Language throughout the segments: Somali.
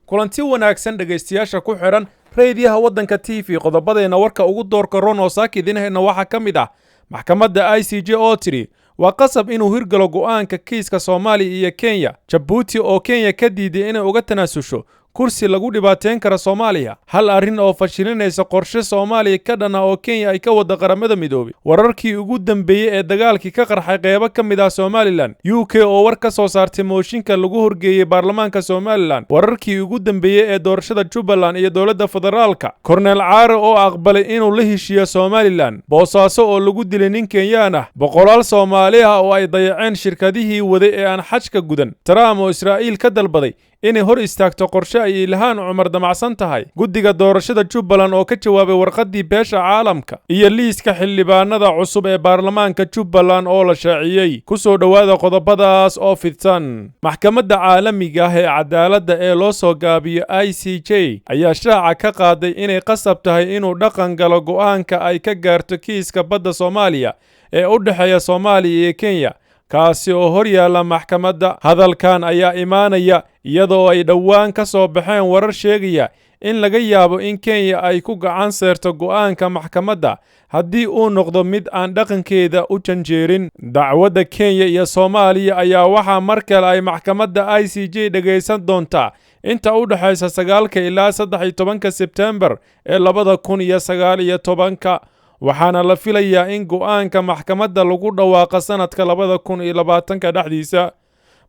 kulanti wanaagsan dhageystayaasha ku xiran reediyaha waddanka TV qodobadeena warka ugu doorka ron oo saakidinahayna waxaa ka mid ah maxkamadda ICJ oo tiri waa qasab inuu hirgalo go'aanka kiiska Soomaaliya iyo Kenya. Djibouti oo Kenya ka diiday inay uga tanaasusho kursi lagu dhibaateyn kara Soomaaliya. Hal arrin oo fashilinaysa qorshe Soomaaliya ka dhana oo Kenya ay ka wada qaramada midoobay. Wararkii ugu dambeeyay ee dagaalkii ka qarxay qaybo ka mid ah Somaliland. UK oo war ka soo saartay mooshinka lagu horgeeyay baarlamaanka Somaliland. Wararkii ugu dambeeyay ee doorashada Jubaland iyo dowladda federaalka. Cornel Caare oo aqbalay inuu la heshiiyo Somaliland. Boosaaso oo lagu dilay nin Kenyaan ah. Boqolaal Soomaali ah oo ay dayaceen shirkadihii waday ee aan xajka gudan. Trump oo Israa'iil ka dalbaday inay hor istaagto qorshe ay Ilhaan Cumar damacsan tahay. Guddiga doorashada Jubaland oo ka jawaabay warqadii beesha caalamka iyo liiska xildhibaanada cusub ee baarlamaanka Jubaland oo la shaaciyay. Ku soo dhawaada qodobadaas oo fidsan. Maxkamadda caalamiga ah ee cadaaladda ee loo soo gaabiyo ICJ ayaa shaaca ka qaaday inay qasab tahay inuu dhaqan galo go'aanka ay ka gaarto kiiska badda Soomaaliya ee u dhaxeeya Soomaaliya iyo Kenya, kaasi oo hor yaalla maxkamadda. Hadalkan ayaa imaanaya iyadoo ay dhowaan ka soo baxeen warar sheegaya in laga yaabo in Kenya ay ku gacan saarto go'aanka maxkamadda haddii uu noqdo mid aan dhaqankeeda u janjeerin. Dacwadda Kenya iyo Soomaaliya ayaa waxaa mar kale ay maxkamadda ICJ dhageysan doontaa inta u dhaxaysa 9 ilaa 13 Sebtembar ee 2019, waxaana la filayaa in go'aanka maxkamadda lagu dhawaaqo sanadka 2020 dhexdiisa.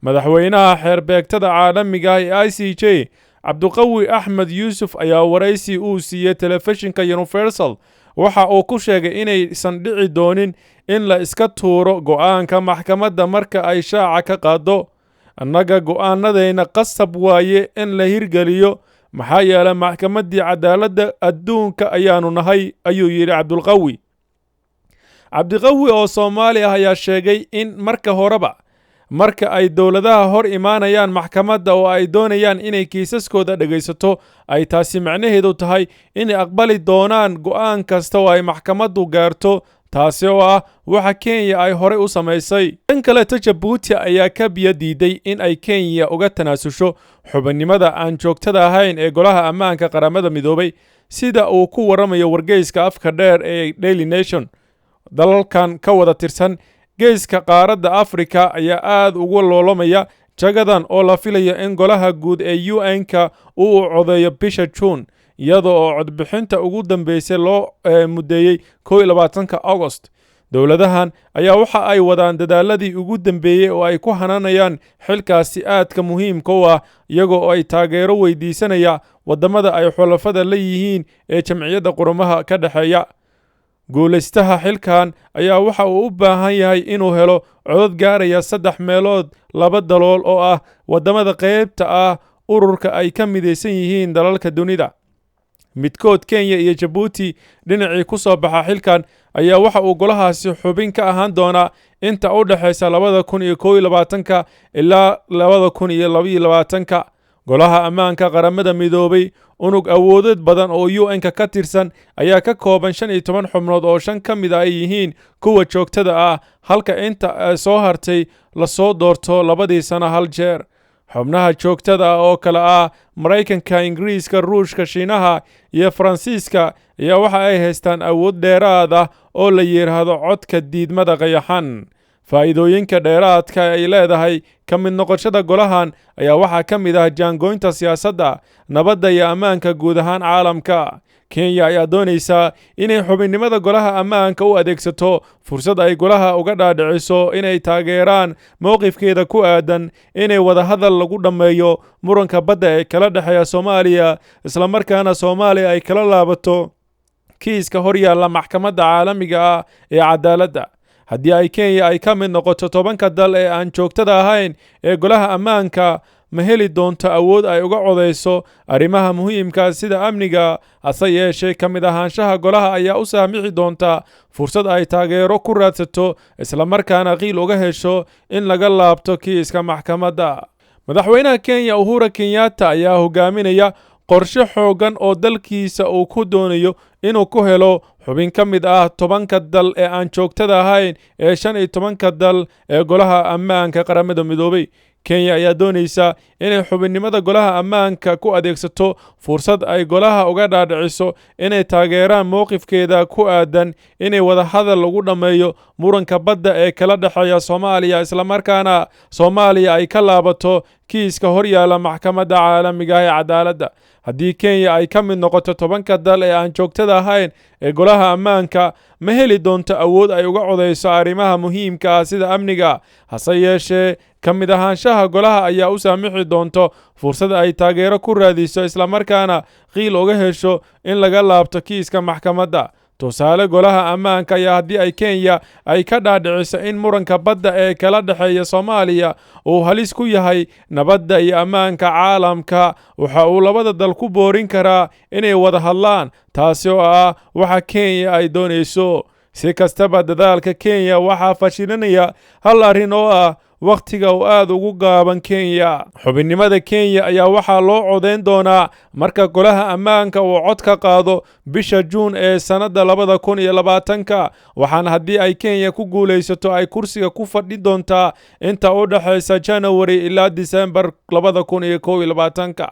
Madaxweynaha xeerbeegtada caalamiga ah ee ICJ Cabdiqawi Axmed Yuusuf ayaa waraysi uu siiyey telefishinka Universal waxa uu ku sheegay inaysan dhici doonin in la iska tuuro go'aanka maxkamadda marka ay shaaca ka qaado. Annaga go'aanadayna qasab waaye in la hirgeliyo maxaa yeelay maxkamaddii cadaaladda adduunka ayaanu nahay, ayuu yidhi Cabdiqawi. Cabdiqawi oo Soomaali ah ayaa sheegay in marka ay dowladaha hor imaanayaan maxkamadda oo ay doonayaan inay kiisaskooda dhageysato ay taasi macnaheedu tahay inay aqbali doonaan go'aan kasta oo ay maxkamaddu gaarto, taasi oo ah waxa Kenya ay horey u samaysay. Dhan kale Djibouti ayaa ka biyo diiday in ay Kenya uga tanaasusho xubinimada aan joogtada ahayn ee golaha ammaanka qaramada midoobay, sida uu ku waramayo wargeyska afka dheer ee Daily Nation. Dalalkan ka wada tirsan geeska qaaradda Afrika ayaa aad ugu loolamaya jagadan oo la filayo in golaha guud ee UN-ka uu codeeyo bisha June, iyadoo oo codbixinta ugu dambeysay loo mudeeyay 21 August. Dowladahan ayaa waxa ay wadaan dadaaladii ugu dambeeyay oo ay ku hananayaan xilkaasi aadka muhiimka u ah, iyagoo oo ay taageero weydiisanaya wadamada ay xulafada la yihiin ee Jamciyadda Qurumaha ka dhaxeeya. Guulaystaha xilkan ayaa waxa uu u baahan yahay inuu helo codad gaaraya 3 meelood 2 dalool oo ah wadamada qaybta ah ururka ay ka midaysan yihiin dalalka dunida. Midkood Kenya iyo Djibouti dhinacii ku soo baxa xilkan ayaa waxa uu golahaasi xubin ka ahaan doonaa inta u dhaxaysa 2021 ilaa 2022. Golaha ammaanka qaramada midoobay unug awoodeed badan oo UN-ka ka tirsan ayaa ka kooban 15 xubnood oo 5 ka mid ay yihiin kuwa joogtada ah, halka inta soo hartay la soo doorto 2 sano hal jeer. Xubnaha joogtada ah oo kala ah Mareykanka, Ingiriiska, Ruushka, Shiinaha iyo Faransiiska ayaa waxa ay haystaan awood dheeraad ah oo la yiraahdo codka diidmada qayaxan. Faa'iidooyinka dheeraadka ay leedahay ka mid noqoshada golahan ayaa waxaa ka mid ah jaangoynta siyaasadda, nabadda iyo ammaanka guud ahaan caalamka. Kenya ayaa doonaysa inay xubinnimada golaha ammaanka u adeegsato fursad ay golaha uga dhaadhiciso inay taageeraan mowqifkeeda ku aadan inay wada hadal lagu dhammeeyo muranka badda ee kala dhexeeya Soomaaliya, isla markaana Soomaaliya ay kala laabato kiiska hor yaalla maxkamadda caalamiga ah ee cadaaladda. Haddii ay Kenya ay ka mid noqoto 10 dal ee aan joogtada ahayn ee golaha ammaanka, ma heli doonto awood ay uga codeyso arrimaha muhiimka sida amniga. Hase yeeshee ka mid ahaanshaha golaha ayaa u saamixi doonta fursad ay taageero ku raadsato, isla markaana qiil uga hesho in laga laabto kiiska maxkamadda. Madaxweynaha Kenya Uhuru Kenyatta ayaa hogaaminaya qorshe xoogan oo dalkiisa uu ku doonayo inuu ku helo xubin ka mid ah 10 dal ee aan joogtada ahayn ee 15 dal ee golaha ammaanka qaramada midoobay. Kenya ayaa doonaysa inay xubinnimada golaha ammaanka ku adeegsato fursad ay golaha uga dhaadhiciso inay taageeraan mowqifkeeda ku aadan inay wadahadal lagu dhammeeyo muranka badda ee kala dhexeeya Soomaaliya, islamarkaana Soomaaliya ay ka laabato kiiska horyaala maxkamadda caalamiga ee cadaaladda. haddii Kenya ay ka mid noqoto 10 dal ee aan joogtada ahayn ee golaha ammaanka, ma heli doonto awood ay uga codeyso arrimaha muhiimka ah sida amniga. hase yeeshee ka mid ahaanshaha golaha ayaa u saamixi doonto fursad ay taageero ku raadiso, islamarkaana qiil uga hesho in laga laabto kiiska maxkamadda. tusaale, golaha ammaanka ayaa haddii ay Kenya ay ka dhaadhiciso in muranka badda ee kala dhexeeya Soomaaliya uu halis ku yahay nabadda iyo ammaanka caalamka, waxa uu labada dal ku boorin karaa inay wada hadlaan, taasi oo ah waxa Kenya ay doonayso. si kastaba, dadaalka Kenya waxaa fashilinaya hal arrin oo ah wakhtiga uu aad ugu gaaban Kenya. xubinnimada Kenya ayaa waxaa loo codeyn doonaa marka golaha ammaanka uu cod ka qaado bisha Juun ee sanadda 2020, waxaana haddii ay Kenya ku guulaysato ay kursiga ku fadhi doontaa inta u dhaxaysa January ilaa December 2021.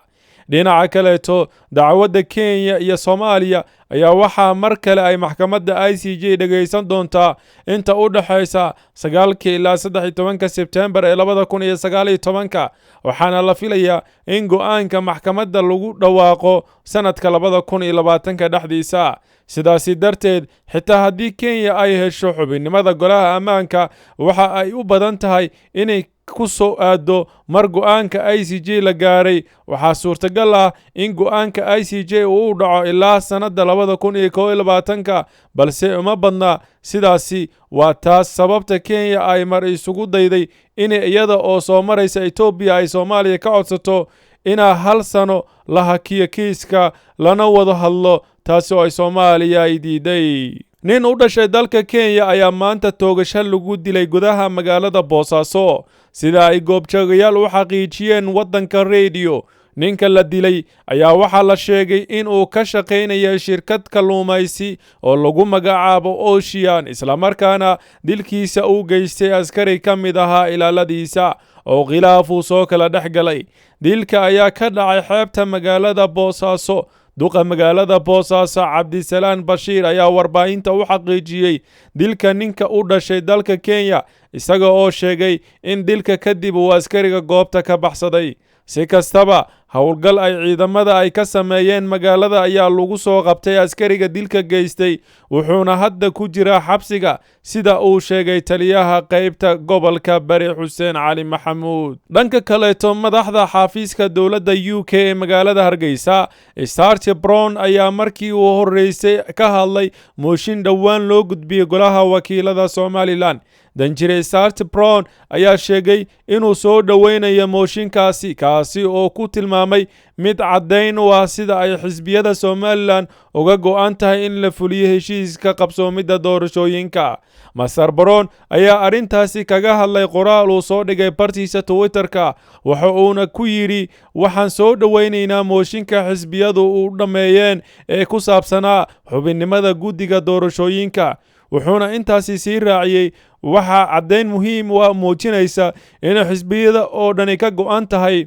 dhinaca kaleeto, dacwadda Kenya iyo Soomaaliya ayaa waxaa mar kale ay maxkamadda ICJ dhageysan doontaa inta u dhaxaysa 9 ilaa 13 Sebtembar ee 2019, waxaana la filayaa in go'aanka maxkamadda lagu dhawaaqo sanadka 2020 dhexdiisa. sidaasi darteed, xitaa haddii Kenya ay hesho xubinnimada golaha ammaanka, waxa ay u badan tahay inay ku soo aado mar go'aanka ICJ la gaaray. waxaa suurtagal ah in go'aanka ICJ uu dhaco ilaa sanadda 2021, balse uma badna sidaasi. waa taas sababta Kenya ay mar isugu dayday in iyada oo soo maraysa Ethiopia ay Soomaaliya ka codsato inaa 1 sano la hakiyo kiiska lana wada hadlo, taasi oo ay Soomaaliya ay diiday. nin u dhashay dalka Kenya ayaa maanta toogasho lagu dilay gudaha magaalada Boosaaso, sida ay goobjoogayaal u xaqiijiyeen waddanka radio. ninka la dilay ayaa waxaa la sheegay in uu ka shaqaynayo shirkad kalluumaysi oo lagu magacaabo Ocean, islamarkaana dilkiisa uu geystay askari ka mid ahaa ilaaladiisa oo khilaaf uu soo kala dhex galay. dilka ayaa ka dhacay xeebta magaalada Boosaaso. duqa magaalada Boosaaso Cabdisalaan Bashiir ayaa warbaahinta u xaqiijiyey dilka ninka u dhashay dalka Kenya, isaga oo sheegay in dilka kadib uu askariga goobta ka baxsaday. si kastaba, howlgal ay ciidamada ay ka sameeyeen magaalada ayaa lagu soo qabtay askariga dilka geystay, wuxuuna hadda ku jiraa xabsiga, sida uu sheegay taliyaha qaybta gobolka Bari Xuseen Cali Maxamuud. dhanka kaleeto, madaxda xafiiska dowladda UK ee magaalada Hargeysa Saartjie Brown ayaa markii uu horeysay ka hadlay mooshin dhowaan loo gudbiyey golaha wakiilada Somaliland. danjire Saartjie Brown ayaa sheegay inuu soo dhoweynayo mooshinkaasi, kaasi oo ku tilmaamay mid caddayn u ah sida ay xisbiyada Somaliland uga go'an tahay in la fuliyo heshiiska qabsoomidda doorashooyinka. Masar Brown ayaa arrintaasi kaga hadlay qoraal uu soo dhigay bartiisa Twitter-ka, waxa uuna ku yidhi, waxaan soo dhoweynaynaa mooshinka xisbiyadu u dhammeeyeen ee ku saabsanaa xubinnimada guddiga doorashooyinka. wuxuuna intaasi sii raaciyey, waxaa caddayn muhiim u ah muujinaysa in xisbiyada oo dhani ka go'an tahay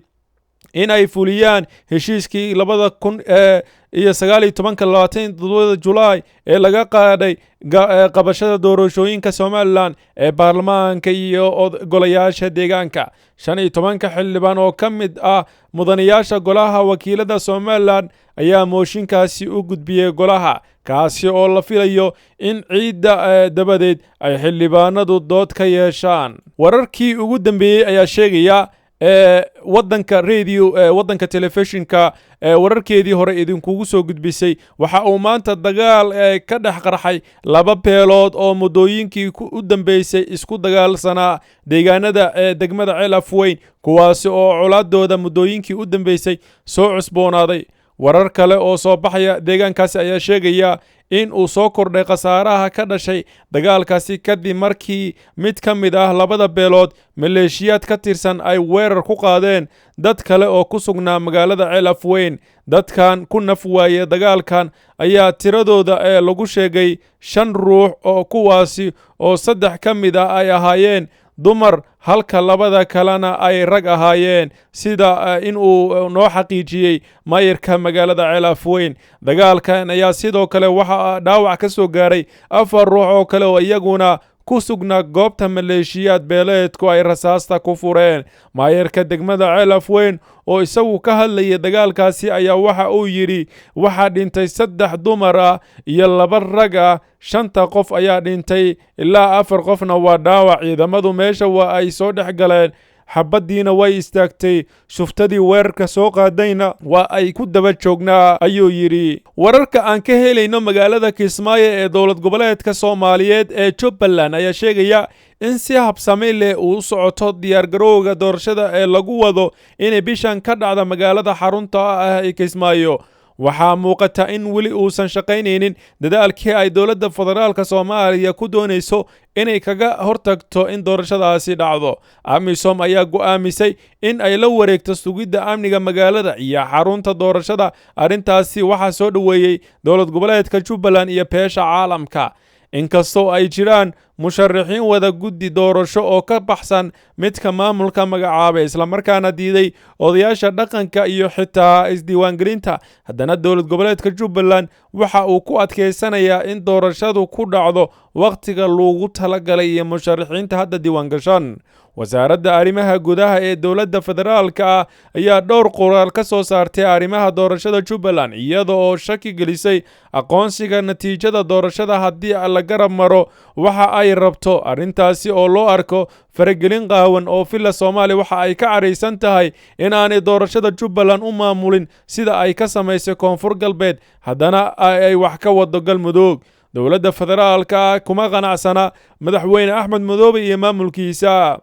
in ay fuliyaan heshiiskii 2019 Julaay ee laga qaaday qabashada doorashooyinka Somaliland ee baarlamaanka iyo golayaasha deegaanka. 15 xildhibaan oo ka mid ah mudanayaasha golaha wakiilada Somaliland ayaa mooshinkaasi u gudbiyey golaha, kaasi oo la filayo in ciidda dabadeed ay xildhibaanadu dood ka yeeshaan. wararkii ugu dambeeyey ayaa sheegaya waddanka telefishinka wararkeedii hore idinkugu soo gudbisay, waxa uu maanta dagaal ka dhex qarxay 2 beelood oo muddooyinkii u dambeysay isku dagaalsanaa deegaanada degmada Ceel Afweyn, kuwaasi oo colaadooda muddooyinkii u dambeysay soo cusboonaaday. warar kale oo soo baxaya deegaankaasi ayaa sheegaya in uu soo kordhay khasaaraha ka dhashay dagaalkaasi kadib markii mid ka mid ah 2 beelood maleeshiyaad ka tirsan ay weerar ku qaadeen dad kale oo ku sugnaa magaalada Ceel Afweyn. dadkan ku naf waayay dagaalkan ayaa tiradooda lagu sheegay 5 ruux oo kuwaasi oo 3 ka mid ah ay ahaayeen dumar, halka labada kalena ay rag ahaayeen sida in uu noo xaqiijiyey maayirka magaalada Ceelafweyn. dagaalkan ayaa sidoo kale waxa dhaawac ka soo gaaray 4 ruux oo kale oo iyaguna ku sugnaa goobta maleeshiyaad beeleedku ay rasaasta ku fureen. maayirka degmada Ceelafweyn oo isagu ka hadlayay dagaalkaasi ayaa waxa uu yidhi waxaa dhintay 3 dumar ah iyo 2 rag ah. 5 qof ayaa dhintay ilaa 4 qofna waa dhaawac. ciidamadu meesha waa ay soo dhex galeen, xabadiina way istaagtay, shuftadii weerarka soo qaadayna waa ay ku daba joognaa ayuu yidhi. wararka aan ka helayno magaalada Kismaayo ee dowlad goboleedka Soomaaliyeed ee Jubbaland ayaa sheegaya in si habsami leh uu socoto diyaargarowga doorashada ee lagu wado inay bishan ka dhacda magaalada xarunta ah ee Kismaayo. waxaa muuqata in weli uusan shaqaynaynin dadaalkii ay dowladda federaalka Soomaaliya ku doonayso inay kaga hortagto in doorashadaasi dhacdo. amisom ayaa go'aamisay in ay la wareegto sugidda amniga magaalada iyo xarunta doorashada. arrintaasi waxaa soo dhoweeyey dowlad goboleedka Jubbaland iyo beesha caalamka. inkastoo ay jiraan musharaxiin wada guddi doorasho oo ka baxsan midka maamulka magacaabay islamarkaana diiday odayaasha dhaqanka iyo xitaa isdiiwaangelinta, haddana dowlad goboleedka Jubbaland waxa uu ku adkeysanayaa in doorashadu ku dhacdo waqtiga loogu talagalay iyo musharaxiinta hadda diiwaangashan. wasaaradda arrimaha gudaha ee dowladda federaalka ah ayaa dhowr qoraal ka soo saartay arrimaha doorashada Jubbaland iyada oo shaki gelisay aqoonsiga natiijada doorashada haddii la garab maro waxa ay rabto. arrintaasi oo loo arko faragelin qaawan oo filla Soomaaliya waxa ay ka careysan tahay in aanay doorashada Jubbaland u maamulin sida ay ka samaysay Koonfur Galbeed, haddana ay wax ka wado Galmudug. dowladda federaalka kuma qanacsana madaxweyne Axmed Madoobe iyo maamulkiisa.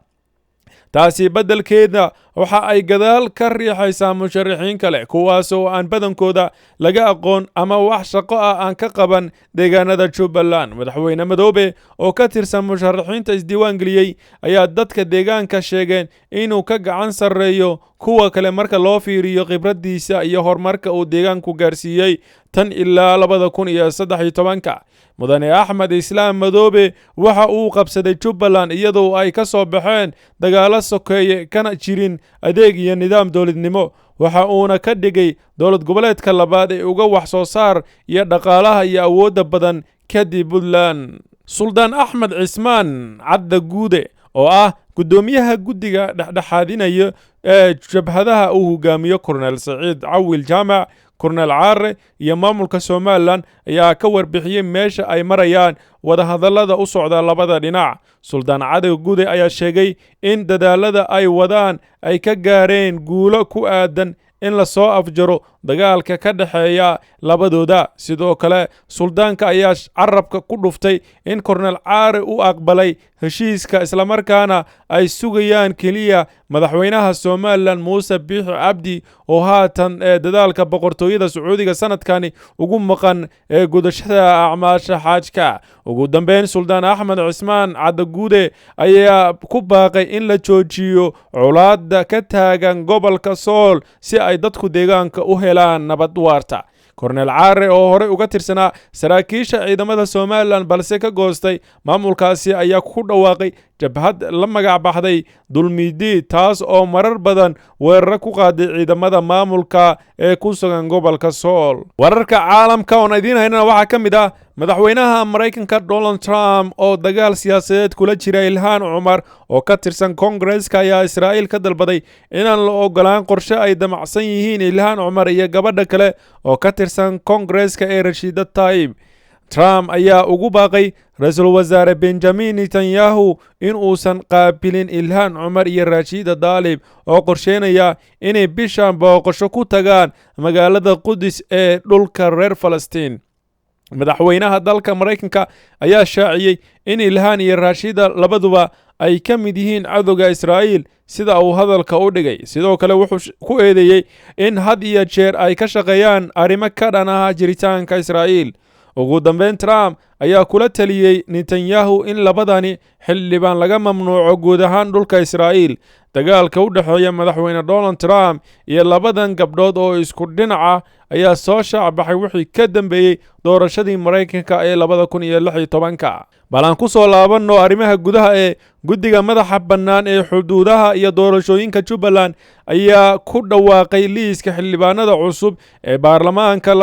taasi beddelkeeda waxa ay gadaal ka riixaysaa musharaxiin kale kuwaas oo aan badankooda laga aqoon ama wax shaqo ah aan ka qaban deegaanada Jubbaland. madaxweyne Madoobe oo ka tirsan musharaxiinta isdiiwaangeliyey ayaa dadka deegaanka sheegeen inuu ka gacan sarreeyo kuwa kale marka loo fiiriyo khibraddiisa iyo horumarka uu deegaanku gaarsiiyey tan ilaa 2013. mudane Axmed Islaam Madoobe waxa uu qabsaday Jubbaland iyadoo ay ka soo baxeen dagaalo sokeeye kana jirin adeeg iyo nidaam dowladnimo. waxa uuna ka dhigay dowlad goboleedka labaad ee uga wax soo saar iyo dhaqaalaha iyo awoodda badan kadib Puntland. Suldaan Axmed Cismaan Cadda Guude oo ah gudoomiyaha guddiga dhexdhexaadinaya ee jabhadaha uu hogaamiyo Korneel Saciid Cawil Jaamac, Korneel Caare iyo maamulka Somaliland ayaa ka warbixiyay meesha ay marayaan wadahadallada u socda labada dhinac. Suldaan Cadda Guude ayaa sheegay in dadaalada ay wadaan ay ka gaareen guulo ku aadan in la soo afjaro dagaalka ka dhaxeeya labadooda. sidoo kale suldaanka ayaa carabka ku dhuftay in Korneel Caare uu aqbalay heshiiska islamarkaana ay sugayaan keliya madaxweynaha Somaliland Muuse Biixi Cabdi oo haatan dadaalka boqortooyada Sacuudiga sanadkani ugu maqan ee gudashada acmaasha xaajka. ugu dambeyn Suldaan Axmed Cismaan Cadda Guude ayaa ku baaqay in la joojiyo colaadda ka taagan gobolka Sool si ay dadku deegaanka u helaan nabad waarta. Korneel Caare oo hore uga tirsanaa saraakiisha ciidamada Somaliland balse ka goostay maamulkaasi ayaa ku dhawaaqay jabhad la magac baxday Dulmidi, taas oo marar badan weerar ku qaaday ciidamada maamulka ee ku sugan gobolka Sool. wararka caalamka oo idiin haynana waxa kamid ah madaxweynaha Mareykanka Donald Trump oo dagaal siyaasadeed kula jira Ilhaan Cumar oo ka tirsan Congress-ka ayaa Israa'iil ka dalbaday inaan la ogolaan qorshe ay damacsan yihiin Ilhaan Cumar iyo gabadha kale oo ka tirsan Congress-ka ee Rashida Tlaib. Trump ayaa ugu baaqay ra'iisul wasaare Benjamin Netanyahu in uusan qaabilin Ilhaan Cumar iyo Rashida Tlaib oo qorsheynaya inay bishan booqasho ku tagaan magaalada Qudus ee dhulka reer Falastiin. madaxweynaha dalka Mareykanka ayaa shaaciyay in Ilhaan iyo Rashida labaduba ay ka mid yihiin cadowga Israa'iil sida uu hadalka u dhigay. sidoo kale wuxuu ku eedeeyay in had iyo jeer ay ka shaqeeyaan arrimo ka dhan ah jiritaanka Israa'iil. ugu dambeyn Trump ayaa kula taliyey Netanyahu in labadani xildhibaan laga mamnuuco guud ahaan dhulka Israa'iil. Dagaalka u dhexeeya madaxweyne Donald Trump iyo labadan gabdhood oo isku dhinaca ayaa soo shaac-baxay wixii ka dambeeyey doorashadii Maraykanka ee 2016. bal aan ku soo laabanno arrimaha gudaha ee guddiga madaxa bannaan ee xuduudaha iyo doorashooyinka Jubbaland ayaa ku dhawaaqay liiska xildhibaanada cusub ee baarlamaanka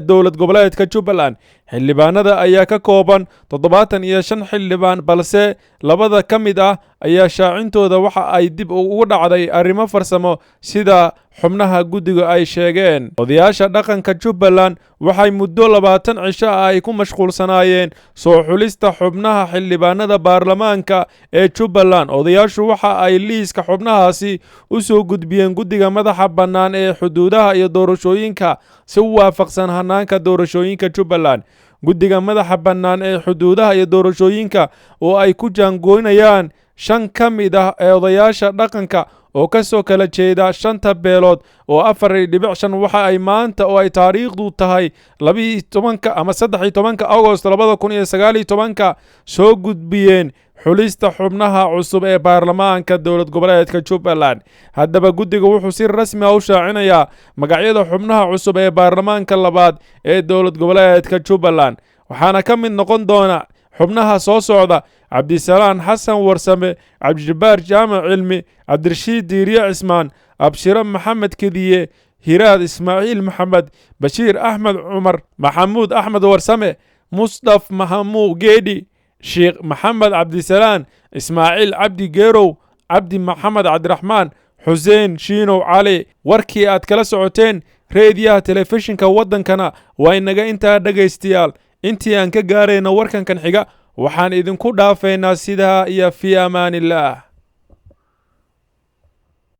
dowlad goboleedka Jubbaland. xildhibaanada ayaa ka kooban 75 xildhibaan, balse labada ka mid ah ayaa shaacintooda waxa ay dib ugu dhacday arrimo farsamo sida xubnaha guddiga ay sheegeen. odayaasha dhaqanka Jubbaland waxay muddo 20 cisho ah ay ku mashquulsanaayeen soo xulista xubnaha xildhibaanada baarlamaanka ee Jubbaland. odayaashu waxa ay liiska xubnahaasi u soo gudbiyeen guddiga madaxa bannaan ee xuduudaha iyo doorashooyinka si waafaqsan hanaanka doorashooyinka Jubbaland. guddiga madaxa bannaan ee xuduudaha iyo doorashooyinka oo ay ku jaangoynayaan 5 ka mid ah odayaasha dhaqanka oo ka soo kala jeeda 5 beelood oo 4.5 waxa ay maanta oo ay taariikhdu tahay 12 ama 13 Agost 2019 soo gudbiyeen xulista xubnaha cusub ee baarlamaanka dowlad goboleedka Jubbaland. haddaba guddiga wuxuu si rasmi ah u shaacinayaa magacyada xubnaha cusub ee baarlamaanka labaad ee dowlad goboleedka Jubbaland, waxaana ka mid noqon doona xubnaha soo socda: Cabdisalaan Xasan Warsame, Cabdijabbaar Jaamac Cilmi, Cabdirashiid Diiriye Cismaan, Abshiro Maxamed Kediye, Hiraad Ismaaciil Maxamed, Bashiir Axmed Cumar, Maxamuud Axmed Warsame, Mustaf Mahamuud Geedi, Sheekh Maxamed Cabdisalaan, Ismaaciil Cabdi Geerow, Cabdi Maxamed Cabdiraxmaan, Xuseen Shiinow Cali. warkii aad kala socoteen reediyaha telefishinka waddankana waa inaga intaa dhegaystayaal. intii aan ka gaarayna warkankan xiga waxaan idinku dhaafeynaa sidaa iyo fi amaanillaah.